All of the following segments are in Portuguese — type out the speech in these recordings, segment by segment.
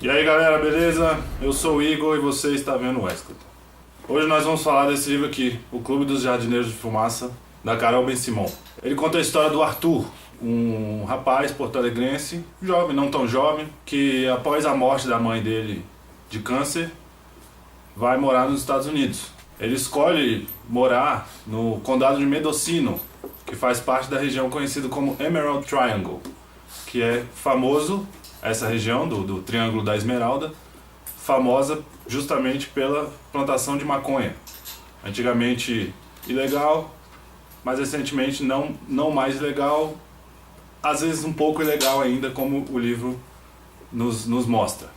E aí galera, beleza? Eu sou o Igor e você está vendo o Westcott. Hoje nós vamos falar desse livro aqui, O Clube dos Jardineiros de Fumaça, da Carol Ben-Simon. Ele conta a história do Arthur, um rapaz porto-alegrense, jovem, não tão jovem, que após a morte da mãe dele de câncer, vai morar nos Estados Unidos. Ele escolhe morar no condado de Mendocino, que faz parte da região conhecida como Emerald Triangle, que é famoso, essa região do Triângulo da Esmeralda, famosa justamente pela plantação de maconha. Antigamente ilegal, mas recentemente não mais ilegal, às vezes um pouco ilegal ainda, como o livro nos mostra.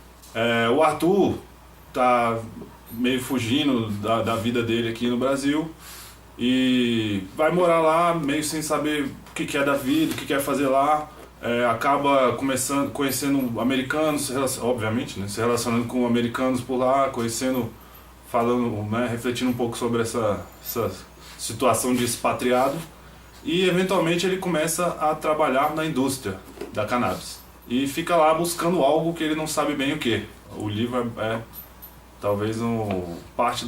O Arthur tá meio fugindo da vida dele aqui no Brasil e vai morar lá meio sem saber o que é da vida, o que quer fazer lá. Acaba conhecendo americanos, obviamente, né, se relacionando com americanos por lá, falando, né, refletindo um pouco sobre essa situação de expatriado, e eventualmente ele começa a trabalhar na indústria da cannabis e fica lá buscando algo que ele não sabe bem o que. O livro talvez parte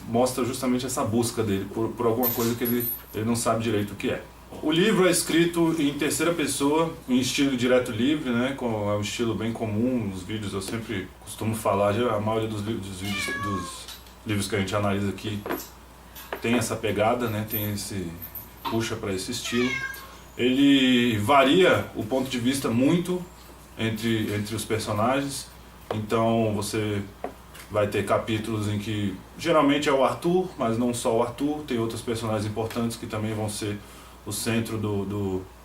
mostra justamente essa busca dele por alguma coisa que ele não sabe direito o que é. O livro é escrito em terceira pessoa, em estilo direto livre, né? É um estilo bem comum nos vídeos. Eu sempre costumo falar, a maioria dos livros que a gente analisa aqui tem essa pegada, né? Puxa para esse estilo. Ele varia o ponto de vista muito entre os personagens. Então você vai ter capítulos em que geralmente é o Arthur, mas não só o Arthur, tem outros personagens importantes que também vão ser o centro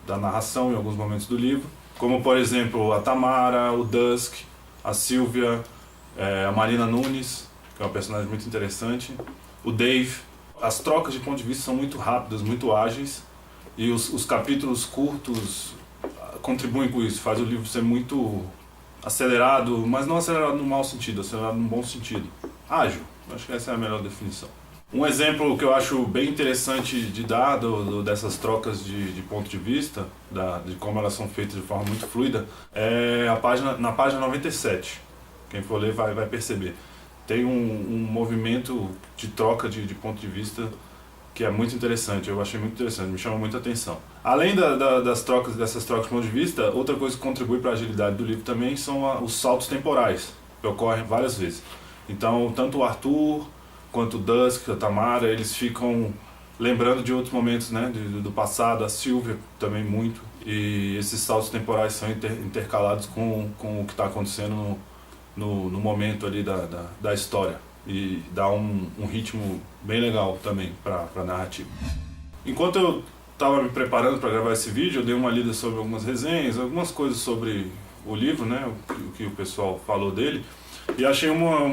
da narração em alguns momentos do livro, como por exemplo a Tamara, o Dusk, a Sylvia, a Marina Nunes, que é uma personagem muito interessante, o Dave. As trocas de ponto de vista são muito rápidas, muito ágeis, e os capítulos curtos contribuem com isso, faz o livro ser muito acelerado, mas não acelerado no mau sentido, acelerado no bom sentido, ágil. Acho que essa é a melhor definição. Um exemplo que eu acho bem interessante de dar dessas trocas de ponto de vista, de como elas são feitas de forma muito fluida, é na página 97. Quem for ler vai perceber. Tem um movimento de troca de ponto de vista que é muito interessante, eu achei muito interessante, me chama muita atenção. Além dessas trocas de ponto de vista, outra coisa que contribui para a agilidade do livro também são os saltos temporais, que ocorrem várias vezes. Então, tanto o Arthur quanto o Dusk, a Tamara, eles ficam lembrando de outros momentos, né, do passado, a Sylvia também muito, e esses saltos temporais são intercalados com o que está acontecendo no momento ali da história, e dá um ritmo bem legal também para a narrativa. Enquanto eu estava me preparando para gravar esse vídeo, eu dei uma lida sobre algumas resenhas, algumas coisas sobre o livro, né, o que o pessoal falou dele, e achei uma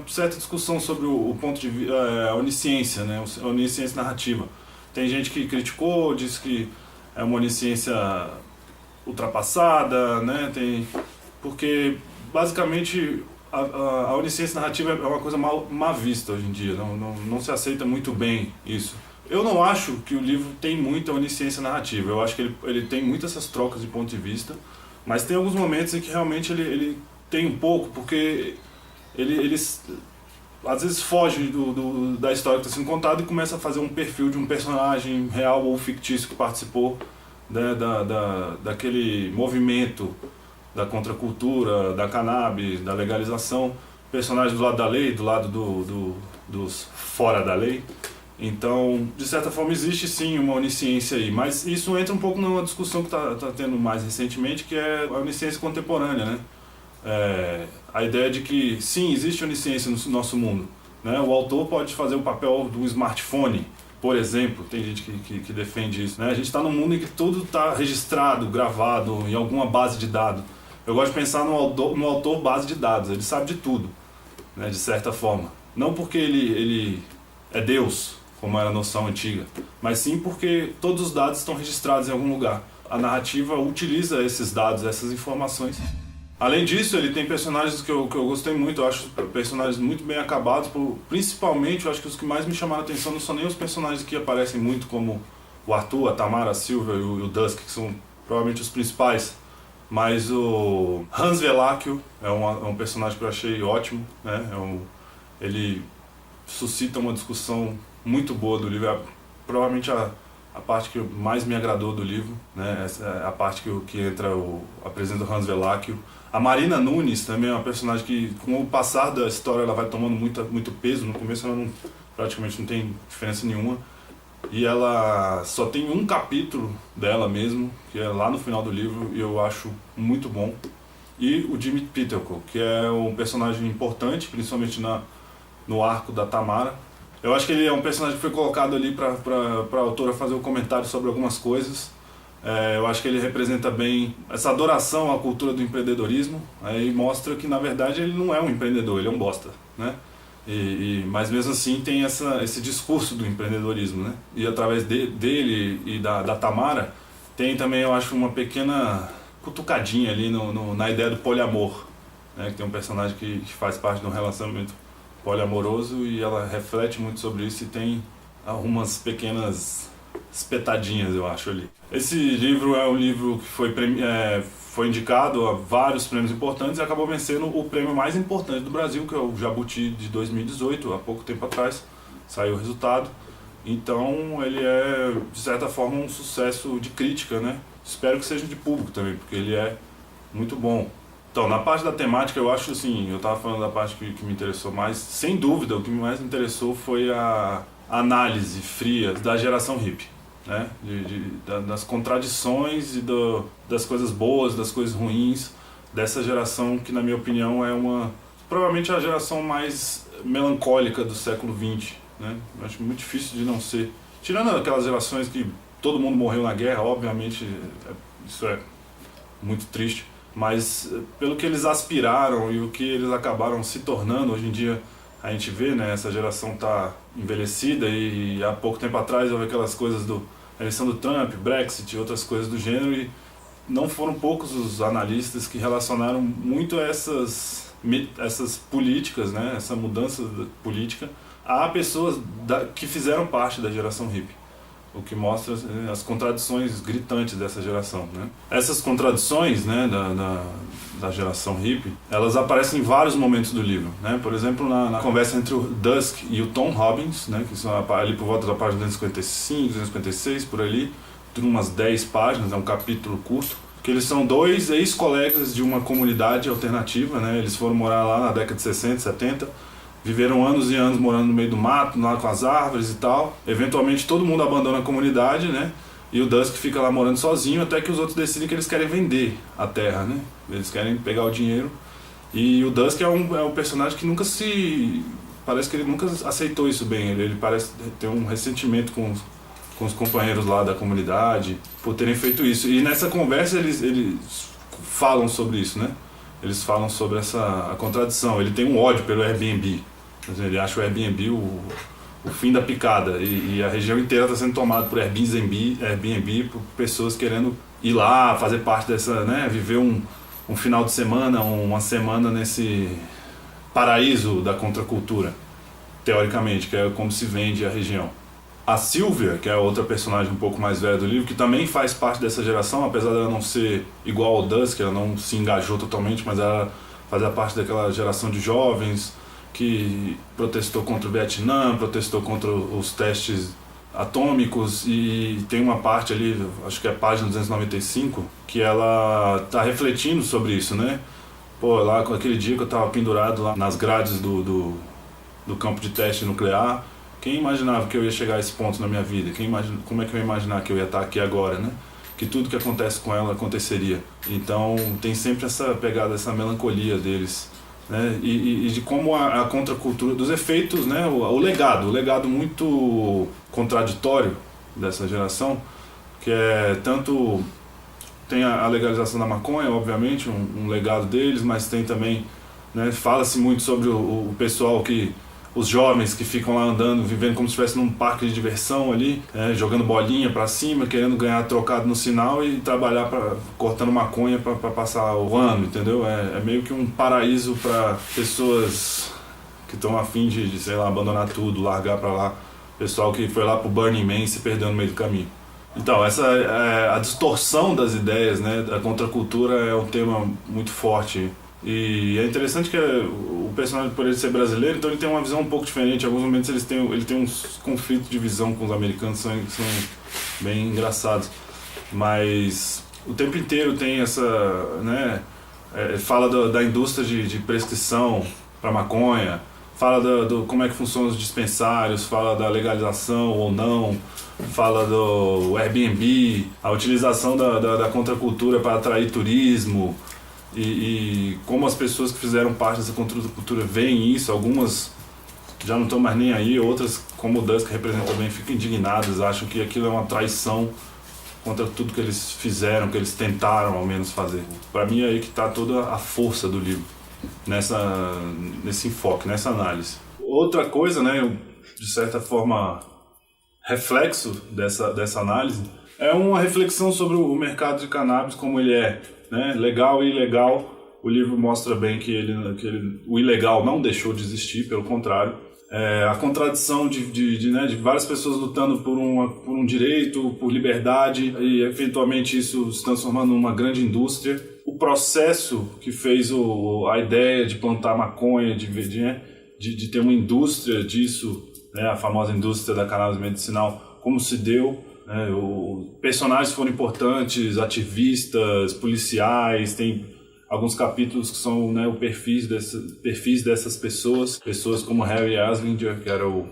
certa discussão sobre o ponto de vista, a onisciência, né? A onisciência narrativa. Tem gente que criticou, disse que é uma onisciência ultrapassada, né? Porque basicamente a onisciência narrativa é uma coisa mal vista hoje em dia, não se aceita muito bem isso. Eu não acho que o livro tem muita onisciência narrativa, eu acho que ele tem muitas essas trocas de ponto de vista, mas tem alguns momentos em que realmente ele tem um pouco, porque ele às vezes foge da história que está sendo contada e começa a fazer um perfil de um personagem real ou fictício que participou, né, daquele movimento da contracultura, da cannabis, da legalização, personagem do lado da lei, do lado dos fora da lei. Então, de certa forma, existe sim uma onisciência aí, mas isso entra um pouco numa discussão que está tendo mais recentemente, que é a onisciência contemporânea, né? A ideia de que sim, existe onisciência no nosso mundo, né? O autor pode fazer o papel do smartphone, por exemplo, tem gente que defende isso, né? A gente está num mundo em que tudo está registrado, gravado em alguma base de dados. Eu gosto de pensar no autor base de dados, ele sabe de tudo, né, de certa forma. Não porque ele é Deus, como era a noção antiga, mas sim porque todos os dados estão registrados em algum lugar. A narrativa utiliza esses dados, essas informações. Além disso, ele tem personagens que eu gostei muito, eu acho personagens muito bem acabados, principalmente eu acho que os que mais me chamaram a atenção não são nem os personagens que aparecem muito, como o Arthur, a Tamara, a Sylvia e o Dusk, que são provavelmente os principais Mas o Hans Veláquio é um personagem que eu achei ótimo, né? Ele suscita uma discussão muito boa do livro. Provavelmente a parte que mais me agradou do livro, né? Essa é a parte que entra a presença do Hans Veláquio. A Marina Nunes também é uma personagem que, com o passar da história, ela vai tomando muito peso. No começo ela praticamente não tem diferença nenhuma. E ela só tem um capítulo dela mesmo, que é lá no final do livro, e eu acho muito bom. E o Jimmy Pittelko, que é um personagem importante, principalmente no arco da Tamara. Eu acho que ele é um personagem que foi colocado ali para a autora fazer um comentário sobre algumas coisas. Eu acho que ele representa bem essa adoração à cultura do empreendedorismo, e mostra que, na verdade, ele não é um empreendedor, ele é um bosta, né? Mas mesmo assim tem esse discurso do empreendedorismo, né? E através dele e da Tamara tem também, eu acho, uma pequena cutucadinha ali na ideia do poliamor, né? Que tem um personagem que faz parte de um relacionamento poliamoroso e ela reflete muito sobre isso e tem algumas pequenas espetadinhas, eu acho, ali. Esse livro é um livro que foi indicado a vários prêmios importantes e acabou vencendo o prêmio mais importante do Brasil, que é o Jabuti de 2018, há pouco tempo atrás saiu o resultado. Então ele é, de certa forma, um sucesso de crítica, né? Espero que seja de público também, porque ele é muito bom. Então, na parte da temática, eu acho assim, eu estava falando da parte que me interessou mais, sem dúvida, o que mais me interessou foi a análise fria da geração hippie, né? Das contradições e das coisas boas, das coisas ruins dessa geração que, na minha opinião, provavelmente a geração mais melancólica do século XX, né? Eu acho muito difícil de não ser. Tirando aquelas gerações que todo mundo morreu na guerra, obviamente, isso é muito triste, mas pelo que eles aspiraram e o que eles acabaram se tornando, hoje em dia a gente vê, né, essa geração tá envelhecida e há pouco tempo atrás houve aquelas coisas da eleição do Trump, Brexit e outras coisas do gênero, e não foram poucos os analistas que relacionaram muito essas políticas, né, essa mudança política, a pessoas que fizeram parte da geração hippie. O que mostra as contradições gritantes dessa geração, né? Essas contradições, né, da geração hippie, elas aparecem em vários momentos do livro, né? Por exemplo, na conversa entre o Dusk e o Tom Robbins, né, que são ali por volta da página 255, 256, por ali, tem umas 10 páginas, é um capítulo curto, que eles são dois ex-colegas de uma comunidade alternativa, né? Eles foram morar lá na década de 60, 70, viveram anos e anos morando no meio do mato, lá com as árvores e tal. Eventualmente todo mundo abandona a comunidade, né? E o Dusk fica lá morando sozinho até que os outros decidem que eles querem vender a terra, né? Eles querem pegar o dinheiro. E o Dusk é um personagem que parece que ele nunca aceitou isso bem. Ele parece ter um ressentimento com os companheiros lá da comunidade por terem feito isso. E nessa conversa eles falam sobre isso, né? Eles falam sobre a contradição. Ele tem um ódio pelo Airbnb. Ele acha o Airbnb o fim da picada. E a região inteira está sendo tomada por Airbnb, por pessoas querendo ir lá, fazer parte dessa, né? Viver um final de semana, uma semana nesse paraíso da contracultura, teoricamente, que é como se vende a região. A Sylvia, que é outra personagem um pouco mais velha do livro, que também faz parte dessa geração, apesar dela não ser igual ao Dusk, ela não se engajou totalmente, mas ela fazia parte daquela geração de jovens que protestou contra o Vietnã, protestou contra os testes atômicos, e tem uma parte ali, acho que é a página 295, que ela está refletindo sobre isso, né? Pô, lá com aquele dia que eu estava pendurado lá nas grades do campo de teste nuclear, quem imaginava que eu ia chegar a esse ponto na minha vida? Como é que eu ia imaginar que eu ia estar aqui agora, né? Que tudo que acontece com ela aconteceria. Então tem sempre essa pegada, essa melancolia deles, né? E de como a contracultura, dos efeitos, né? O legado muito contraditório dessa geração, que é tanto... Tem a legalização da maconha, obviamente, um legado deles, mas tem também, né, fala-se muito sobre o pessoal os jovens que ficam lá andando, vivendo como se estivesse num parque de diversão ali, jogando bolinha pra cima, querendo ganhar trocado no sinal e trabalhar cortando maconha pra passar o ano, entendeu? É meio que um paraíso pra pessoas que estão a fim de, sei lá, abandonar tudo, largar pra lá. Pessoal que foi lá pro Burning Man e se perdeu no meio do caminho. Então, a distorção das ideias, né, da contracultura é um tema muito forte. E é interessante que o personagem, por ele ser brasileiro, então ele tem uma visão um pouco diferente. Em alguns momentos ele tem uns conflitos de visão com os americanos que são bem engraçados. Mas o tempo inteiro tem essa, né, fala da indústria de prescrição para maconha, fala do como é que funcionam os dispensários, fala da legalização ou não, fala do Airbnb, a utilização da contracultura para atrair turismo e como as pessoas que fizeram parte dessa contracultura veem isso. Algumas já não estão mais nem aí, outras, como o Dusk representou bem, ficam indignadas, acham que aquilo é uma traição contra tudo que eles fizeram, que eles tentaram ao menos fazer. Para mim é aí que está toda a força do livro, nesse enfoque, nessa análise. Outra coisa, né, de certa forma reflexo dessa análise, é uma reflexão sobre o mercado de cannabis como ele é, né, legal e ilegal. O livro mostra bem que o ilegal não deixou de existir, pelo contrário. A contradição de várias pessoas lutando por um direito, por liberdade, e eventualmente isso se transformando numa grande indústria. O processo que fez a ideia de plantar maconha, de ter uma indústria disso, né, a famosa indústria da cannabis medicinal, como se deu. Os personagens foram importantes, ativistas, policiais, tem alguns capítulos que são, né, o perfis dessas pessoas como Harry Anslinger, que era o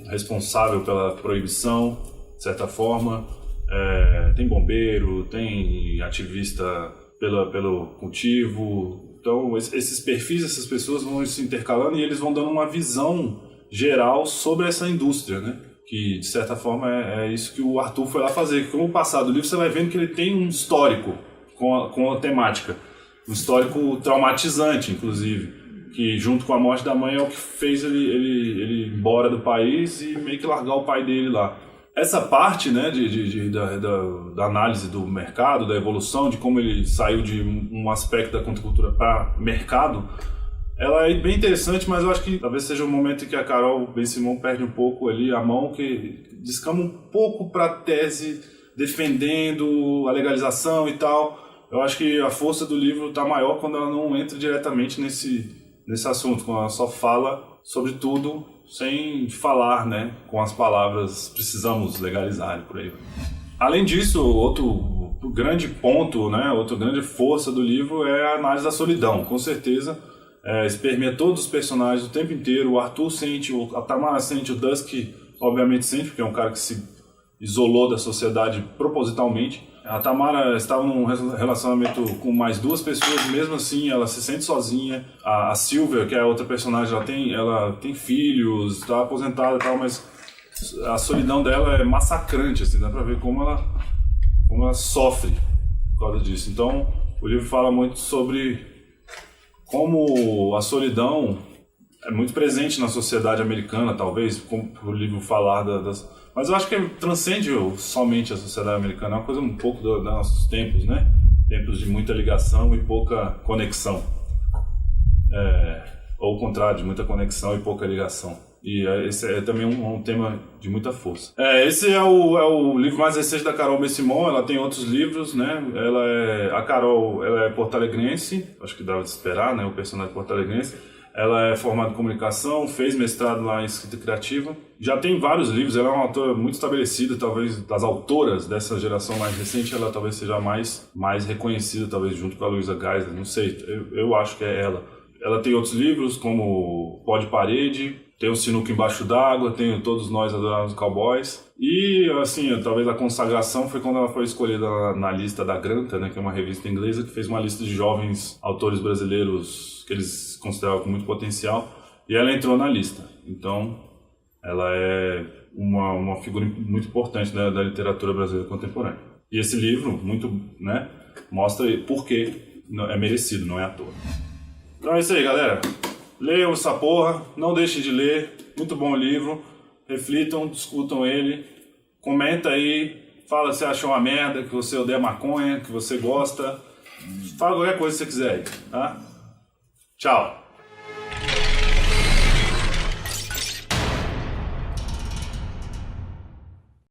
responsável pela proibição, de certa forma. Tem bombeiro, tem ativista pelo cultivo. Então esses perfis dessas pessoas vão se intercalando e eles vão dando uma visão geral sobre essa indústria, né? Que de certa forma é isso que o Arthur foi lá fazer. Com o passar do livro você vai vendo que ele tem um histórico com a temática. Um histórico traumatizante, inclusive, que junto com a morte da mãe é o que fez ele ir embora do país e meio que largar o pai dele lá. Essa parte, né, da análise do mercado, da evolução, de como ele saiu de um aspecto da contracultura para mercado, ela é bem interessante, mas eu acho que talvez seja o momento em que a Carol Ben-Simon perde um pouco ali a mão, que descama um pouco para a tese defendendo a legalização e tal. Eu acho que a força do livro está maior quando ela não entra diretamente nesse assunto, quando ela só fala sobre tudo sem falar, né, com as palavras precisamos legalizar e por aí. Além disso, outro grande ponto, né, outra grande força do livro é a análise da solidão. Com certeza, permeia todos os personagens o tempo inteiro. O Arthur sente, a Tamara sente, o Dusk obviamente sente, porque é um cara que se isolou da sociedade propositalmente. A Tamara estava num relacionamento com mais duas pessoas, mesmo assim ela se sente sozinha. A Silvia, que é a outra personagem, ela tem filhos, está aposentada e tal, mas a solidão dela é massacrante, assim, dá pra ver como ela sofre por causa disso. Então o livro fala muito sobre como a solidão é muito presente na sociedade americana, talvez, como o livro falar das... Mas eu acho que transcende somente a sociedade americana, é uma coisa um pouco dos nossos tempos, né? Tempos de muita ligação e pouca conexão. Ou o contrário, de muita conexão e pouca ligação. E esse é também um tema de muita força. Esse é o livro mais recente da Carol Ben-Simon. Ela tem outros livros, né? A Carol, ela é porto-alegrense, acho que dava de esperar, né? O personagem porto-alegrense. Ela é formada em comunicação, fez mestrado lá em escrita criativa. Já tem vários livros, ela é uma autora muito estabelecida, talvez das autoras dessa geração mais recente, ela talvez seja mais reconhecida, talvez junto com a Luísa Geisler, não sei, eu acho que é ela. Ela tem outros livros, como Pó de Parede, tem o Sinuca Embaixo d'Água, tem Todos Nós Adoramos Cowboys. E, assim, talvez a consagração foi quando ela foi escolhida na lista da Granta, né, que é uma revista inglesa que fez uma lista de jovens autores brasileiros que eles consideravam com muito potencial, e ela entrou na lista. Então, ela é uma figura muito importante da literatura brasileira contemporânea. E esse livro, muito, né, mostra por que é merecido, não é à toa. Então é isso aí, galera. Leiam essa porra, não deixem de ler, muito bom livro, reflitam, discutam ele, comenta aí, fala se achou uma merda, que você odeia maconha, que você gosta, fala qualquer coisa que você quiser aí, tá? Tchau!